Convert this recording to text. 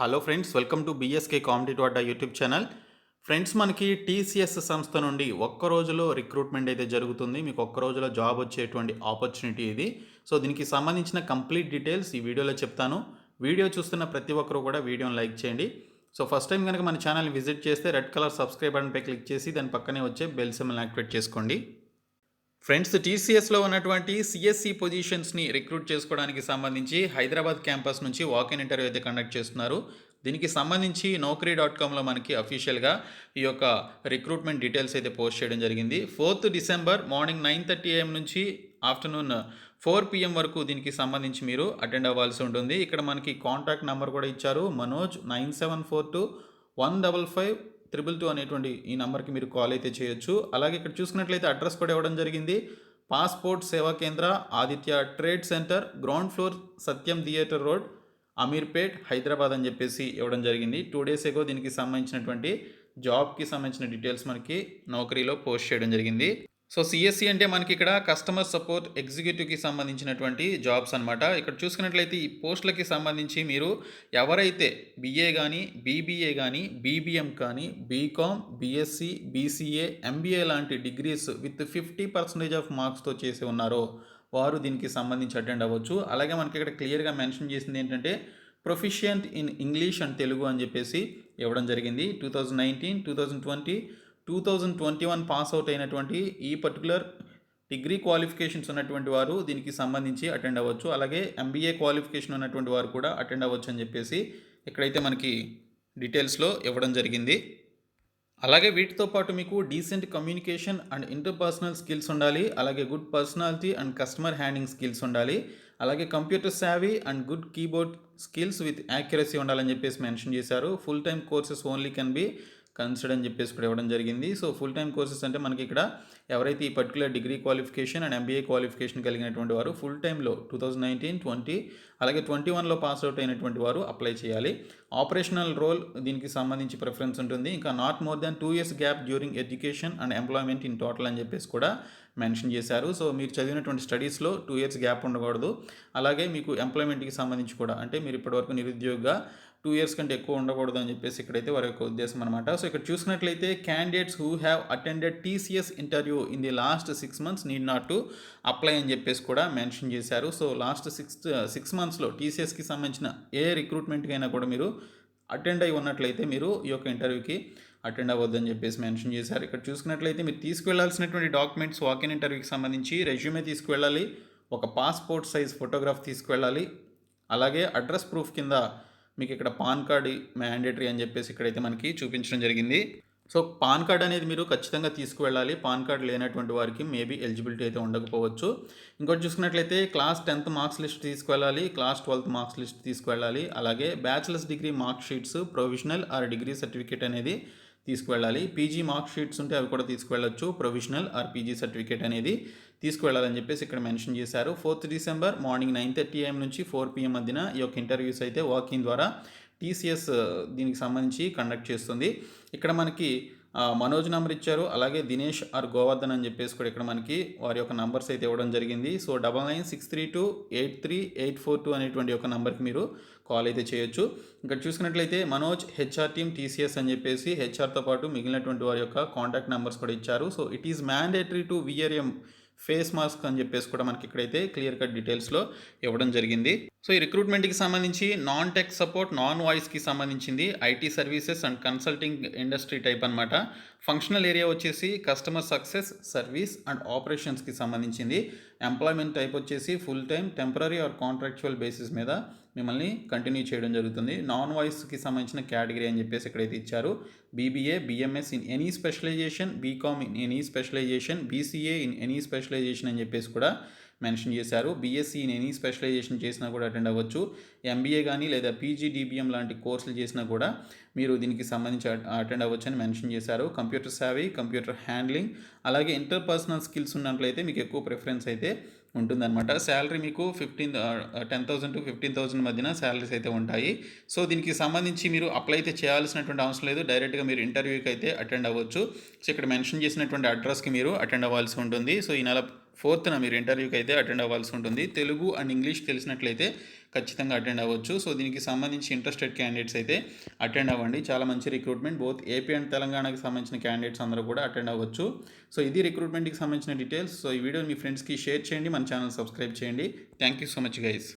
Hello friends, welcome to BSK competitive Adda YouTube channel. Friends, మనకి TCS సంస్థ నుండి ఒక్క రోజులో రిక్రూట్మెంట్ అయితే జరుగుతుంది. మీకు ఒక్క రోజులో జాబ్ వచ్చేటువంటి ఆపర్చునిటీ ఇది. సో దీనికి సంబంధించిన కంప్లీట్ డీటెయిల్స్ ఈ వీడియోలో చెప్తాను. వీడియో చూస్తున్న ప్రతి ఒక్కరు కూడా వీడియోని లైక్ చేయండి. సో ఫస్ట్ టైం కనుక మన ఛానల్ విజిట్ చేస్తే రెడ్ కలర్ సబ్స్క్రైబ్ బటన్పై క్లిక్ చేసి దాని పక్కనే వచ్చే బెల్ సింబల్ని యాక్టివేట్ చేసుకోండి. ఫ్రెండ్స్, టీసీఎస్లో ఉన్నటువంటి సిఎస్సి పొజిషన్స్ని రిక్రూట్ చేసుకోవడానికి సంబంధించి హైదరాబాద్ క్యాంపస్ నుంచి వాక్-ఇన్ ఇంటర్వ్యూ అయితే కండక్ట్ చేస్తున్నారు. దీనికి సంబంధించి naukri.comలో మనకి అఫీషియల్గా ఈ యొక్క రిక్రూట్మెంట్ డీటెయిల్స్ అయితే పోస్ట్ చేయడం జరిగింది. 4th డిసెంబర్ మార్నింగ్ 9:30 AM నుంచి ఆఫ్టర్నూన్ 4 PM వరకు దీనికి సంబంధించి మీరు అటెండ్ అవ్వాల్సి ఉంటుంది. ఇక్కడ మనకి కాంటాక్ట్ నెంబర్ కూడా ఇచ్చారు, మనోజ్ 9742155222 అనేటువంటి ఈ నెంబర్కి మీరు కాల్ అయితే చేయొచ్చు. అలాగే ఇక్కడ చూసుకున్నట్లయితే అడ్రస్ కూడా ఇవ్వడం జరిగింది. Passport Seva Kendra, Aditya trade centre, ground floor, Satyam theatre road, Ameerpet, Hyderabad అని చెప్పేసి ఇవ్వడం జరిగింది. 2 days ago దీనికి సంబంధించినటువంటి జాబ్కి సంబంధించిన డీటెయిల్స్ మనకి నౌకరీలో పోస్ట్ చేయడం జరిగింది. సో సిఎస్సి అంటే మనకి ఇక్కడ కస్టమర్ సపోర్ట్ ఎగ్జిక్యూటివ్కి సంబంధించినటువంటి జాబ్స్ అనమాట. ఇక్కడ చూసుకున్నట్లయితే ఈ పోస్టులకి సంబంధించి మీరు ఎవరైతే బిఏ కానీ, బీబీఏ కానీ, బీబీఎం కానీ, బీకామ్, బీఎస్సీ, బీసీఏ, ఎంబీఏ లాంటి డిగ్రీస్ విత్ 50% ఆఫ్ మార్క్స్తో చేసి ఉన్నారో వారు దీనికి సంబంధించి అటెండ్ అవ్వచ్చు. అలాగే మనకి ఇక్కడ క్లియర్గా మెన్షన్ చేసింది ఏంటంటే proficient in English and Telugu అని చెప్పేసి ఇవ్వడం జరిగింది. 2019, 2020, 2021 పాస్ అవుట్ అయినటువంటి ఈ పర్టికులర్ డిగ్రీ క్వాలిఫికేషన్స్ ఉన్నటువంటి వారు దీనికి సంబంధించి అటెండ్ అవ్వచ్చు. అలాగే ఎంబీఏ క్వాలిఫికేషన్ ఉన్నటువంటి వారు కూడా అటెండ్ అవ్వచ్చు అని చెప్పేసి ఇక్కడైతే మనకి డీటెయిల్స్లో ఇవ్వడం జరిగింది. అలాగే వీటితో పాటు మీకు decent communication and interpersonal skills ఉండాలి. అలాగే good personality and customer handing skills ఉండాలి. అలాగే computer savvy and good keyboard skills with accuracy ఉండాలని చెప్పేసి మెన్షన్ చేశారు. Full time courses only can be consider అని చెప్పేసి కూడా ఇవ్వడం జరిగింది. సో ఫుల్ టైమ్ కోర్సెస్ అంటే మనకి ఇక్కడ ఎవరైతే ఈ particular degree qualification and MBA qualification కలిగినటువంటి వారు ఫుల్ టైంలో 2019, 20 అలాగే 21లో పాస్ అవుట్ అయినటువంటి వారు అప్లై చేయాలి. ఆపరేషనల్ రోల్ దీనికి సంబంధించి ప్రిఫరెన్స్ ఉంటుంది. ఇంకా not more than 2 years gap during education and employment in total అని చెప్పేసి కూడా మెన్షన్ చేశారు. సో మీరు చదివినటువంటి స్టడీస్లో 2 years గ్యాప్ ఉండకూడదు. అలాగే మీకు ఎంప్లాయ్మెంట్కి సంబంధించి కూడా అంటే మీరు ఇప్పటివరకు నిరుద్యోగిగా 2 years కంటే ఎక్కువ ఉండకూడదు అని చెప్పేసి ఇక్కడైతే వారి యొక్క ఉద్దేశం అనమాట. సో ఇక్కడ చూసినట్లయితే candidates who have attended TCS interview in the last 6 months need not to apply అని చెప్పేసి కూడా మెన్షన్ చేశారు. సో లాస్ట్ 6 monthsలో టీసీఎస్కి సంబంధించిన ఏ రిక్రూట్మెంట్కి అయినా కూడా మీరు అటెండ్ అయి ఉన్నట్లయితే మీరు ఈ యొక్క ఇంటర్వ్యూకి అటెండ్ అవ్వద్దని చెప్పేసి మెన్షన్ చేశారు. ఇక్కడ చూసుకున్నట్లయితే మీరు తీసుకువెళ్లాల్సినటువంటి డాక్యుమెంట్స్ వాక్-ఇన్ ఇంటర్వ్యూకి సంబంధించి రెజ్యూమే తీసుకువెళ్ళాలి, ఒక పాస్పోర్ట్ సైజ్ ఫోటోగ్రాఫ్ తీసుకువెళ్ళాలి. అలాగే అడ్రస్ ప్రూఫ్ కింద మీకు ఇక్కడ పాన్ కార్డ్ మ్యాండేటరీ అని చెప్పేసి ఇక్కడైతే మనకి చూపించడం జరిగింది. సో పాన్ కార్డ్ అనేది మీరు ఖచ్చితంగా తీసుకువెళ్ళాలి. పాన్ కార్డ్ లేనటువంటి వారికి మేబీ ఎలిజిబిలిటీ అయితే ఉండకపోవచ్చు. ఇంకోటి చూసుకున్నట్లయితే క్లాస్ 10th మార్క్స్ లిస్ట్ తీసుకువెళ్ళాలి, క్లాస్ 12th మార్క్స్ లిస్ట్ తీసుకువెళ్ళాలి. అలాగే bachelors degree mark sheets, provisional are degree certificate అనేది తీసుకువెళ్ళాలి. పీజీ మార్క్ షీట్స్ ఉంటే అవి కూడా తీసుకువెళ్ళొచ్చు, ప్రొవిజనల్ ఆర్ పీజీ సర్టిఫికేట్ అనేది తీసుకువెళ్ళాలని చెప్పేసి ఇక్కడ మెన్షన్ చేశారు. 4th డిసెంబర్ మార్నింగ్ 9:30 AM నుంచి 4 PM మధ్యన ఈ యొక్క ఇంటర్వ్యూస్ అయితే వాక్-ఇన్ ద్వారా టీసీఎస్ దీనికి సంబంధించి కండక్ట్ చేస్తుంది. ఇక్కడ మనకి మనోజ్ నెంబర్ ఇచ్చారు, అలాగే దినేష్ ఆర్ గోవర్ధన్ అని చెప్పేసి కూడా ఇక్కడ మనకి వారి యొక్క నంబర్స్ అయితే ఇవ్వడం జరిగింది. సో 9963283842 అనేటువంటి ఒక నెంబర్కి మీరు కాల్ అయితే చేయొచ్చు. ఇక్కడ చూసుకున్నట్లయితే మనోజ్ హెచ్ఆర్ టీమ్ టీసీఎస్ అని చెప్పేసి హెచ్ఆర్తో పాటు మిగిలినటువంటి వారి యొక్క కాంటాక్ట్ నెంబర్స్ కూడా ఇచ్చారు. So it is mandatory to wear face mask అని చెప్పేసి కూడా మనకి ఇక్కడైతే క్లియర్ కట్ డీటెయిల్స్లో ఇవ్వడం జరిగింది. సో ఈ రిక్రూట్మెంట్కి సంబంధించి నాన్ టెక్ సపోర్ట్, నాన్ వాయిస్కి సంబంధించింది IT services and consulting industry type అనమాట. ఫంక్షనల్ ఏరియా వచ్చేసి కస్టమర్ సక్సెస్, సర్వీస్ అండ్ ఆపరేషన్స్కి సంబంధించింది. ఎంప్లాయ్మెంట్ టైప్ వచ్చేసి full time, temporary are contractual basis మీద మిమ్మల్ని కంటిన్యూ చేయడం జరుగుతుంది. నాన్ వాయిస్కి సంబంధించిన కేటగిరీ అని చెప్పేసి ఇక్కడైతే ఇచ్చారు. BBA, BMS in any specialization, BCom in any specialization, BCA in any specialization అని చెప్పేసి కూడా మెన్షన్ చేశారు. బీఎస్సీ ఇన్ ఎనీ స్పెషలైజేషన్ చేసినా కూడా అటెండ్ అవ్వచ్చు. ఎంబీఏ కానీ లేదా పీజీ డీబీఎం లాంటి కోర్సులు చేసినా కూడా మీరు దీనికి సంబంధించి అటెండ్ అవ్వచ్చు అని మెన్షన్ చేశారు. కంప్యూటర్ సావీ, కంప్యూటర్ హ్యాండ్లింగ్ అలాగే ఇంటర్పర్సనల్ స్కిల్స్ ఉన్నట్లయితే మీకు ఎక్కువ ప్రిఫరెన్స్ అయితే ఉంటుందన్నమాట. శాలరీ మీకు 10,000 to 15,000 మధ్యన శాలరీస్ అయితే ఉంటాయి. సో దీనికి సంబంధించి మీరు అప్లై అయితే చేయాల్సినటువంటి అవసరం లేదు, డైరెక్ట్గా మీరు ఇంటర్వ్యూకి అయితే అటెండ్ అవ్వచ్చు. సో ఇక్కడ మెన్షన్ చేసినటువంటి అడ్రస్కి మీరు అటెండ్ అవ్వాల్సి ఉంటుంది. సో ఈ నెల 4th మీరు ఇంటర్వ్యూకి అయితే అటెండ్ అవ్వాల్సి ఉంటుంది. తెలుగు అండ్ ఇంగ్లీష్ తెలిసినట్లయితే ఖచ్చితంగా అటెండ్ అవ్వచ్చు. సో దీనికి సంబంధించి ఇంట్రెస్టెడ్ క్యాండిడేట్స్ అయితే అటెండ్ అవ్వండి. చాలా మంచి రిక్రూట్మెంట్. బోత్ ఏపీ అండ్ తెలంగాణకి సంబంధించిన క్యాండిడేట్స్ అందరూ కూడా అటెండ్ అవ్వచ్చు. సో ఇది రిక్రూట్మెంట్కి సంబంధించిన డీటెయిల్స్. సో ఈ వీడియోని మీ ఫ్రెండ్స్కి షేర్ చేయండి. మన ఛానల్ సబ్స్క్రైబ్ చేయండి. Thank you so much guys.